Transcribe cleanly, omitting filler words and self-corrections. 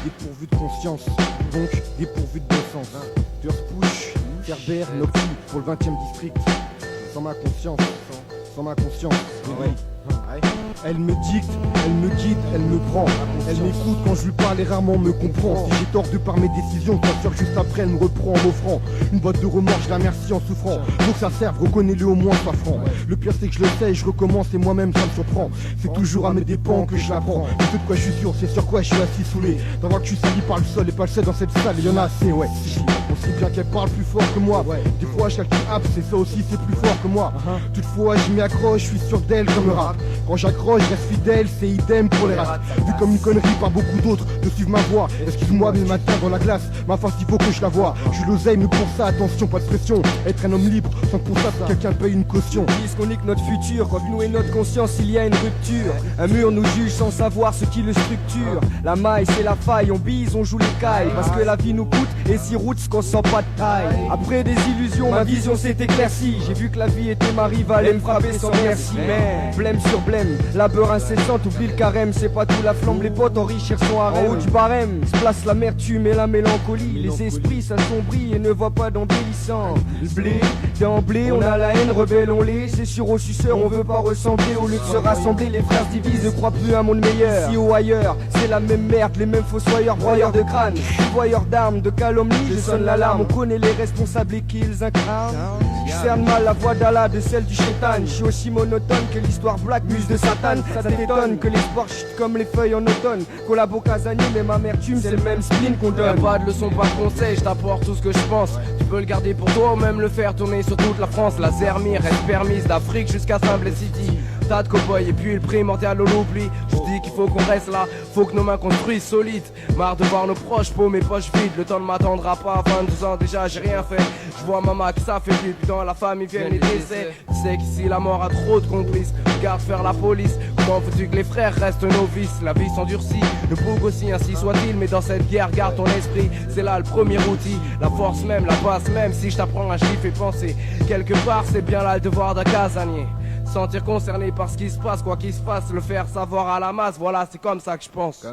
Dépourvu de conscience, donc dépourvu de bon sens. First push, Kerber, Noki pour le 20e district. Sans ma conscience, sans ma conscience. Elle me dicte, elle me guide, elle me prend. Elle m'écoute quand je lui parle et rarement me comprend. Si j'ai tort de par mes décisions, ta soeur juste après elle me reprend en m'offrant une boîte de remords, je la remercie en souffrant. Faut que ça serve, reconnais-le au moins, sois franc. Le pire c'est que je le sais et je recommence et moi-même ça me surprend. C'est toujours à mes dépens que je l'apprends. Mais tout de quoi je suis sûr, c'est sur quoi je suis assis saoulé. D'avoir que je suis sali par le sol et pas le seul dans cette salle, il y en a assez, ouais. On sait bien qu'elle parle plus fort que moi. Des fois je calcule c'est ça aussi, c'est plus fort que moi. Toutefois je m'y accroche, je suis sûr d'elle comme le rap. Quand j'accroche, je reste fidèle, c'est idem pour les rats. Vu comme une connerie par beaucoup d'autres de suivre ma voix. Excuse-moi mais le matin dans la glace, ma face il faut que je la vois. Je l'oseille mais pour ça attention, pas de pression. Être un homme libre, sans que pour ça quelqu'un paye une caution. Disent qu'on nique notre futur, quand nous et notre conscience il y a une rupture. Un mur nous juge sans savoir ce qui le structure. La maille c'est la faille, on bise, on joue les cailles. Parce que la vie nous coûte et si route qu'on sent pas de taille. Après des illusions, ma vision s'est éclaircie. J'ai vu que la vie était ma rivale et me frapper sans merci. Mais blême sur blême, labeur incessante, oublie le carême. C'est pas tout la flamme, les potes enrichir son harem. En haut du barème, se place l'amertume et la mélancolie. Les esprits s'assombrissent et ne voient pas dans délicent. Le blé, d'emblée, on a la haine, rebellons-les. C'est sûr aux suceurs, on veut pas ressembler. Au lieu de se rassembler, les frères se divisent, ne croient plus à un monde meilleur. Ici ou ailleurs, c'est la même merde, les mêmes fossoyeurs, broyeurs de crâne, voyeurs d'armes, de calomnie. Je sonne l'alarme, on connaît les responsables et qu'ils incarnent. Je cerne mal la voix d'Allah de celle du chétan. Je suis aussi monotone que l'histoire black, muse de Satan. Ça t'étonne que l'espoir chute comme les feuilles en automne. Collabo Casani, même amertume, c'est le même spleen qu'on donne. Y'a pas de leçon, pas de conseil, je t'apporte tout ce que je pense. Tu peux le garder pour toi ou même le faire tourner sur toute la France. La Zermie reste permise d'Afrique jusqu'à Saint-Blaise-City. Tas de cow-boys et puis le primordial on l'oublie. Je dis qu'il faut qu'on reste là, faut que nos mains construisent solides. Marre de voir nos proches peaux, mes poches vides. Le temps ne m'attendra pas, 22 ans déjà j'ai rien fait. Je vois maman que ça fait vite, puis dans la famille viennent les décès. Tu sais qu'ici la mort a trop de complices. Regarde faire la police, comment veux-tu que les frères restent novices? La vie s'endurcit, le boug aussi ainsi soit-il. Mais dans cette guerre garde ton esprit, c'est là le premier outil. La force même, la base même, si je t'apprends un chiffre et penser. Quelque part c'est bien là le devoir d'un casanier. Sentir concerné par ce qui se passe, quoi qu'il se passe, le faire savoir à la masse, voilà c'est comme ça que je pense.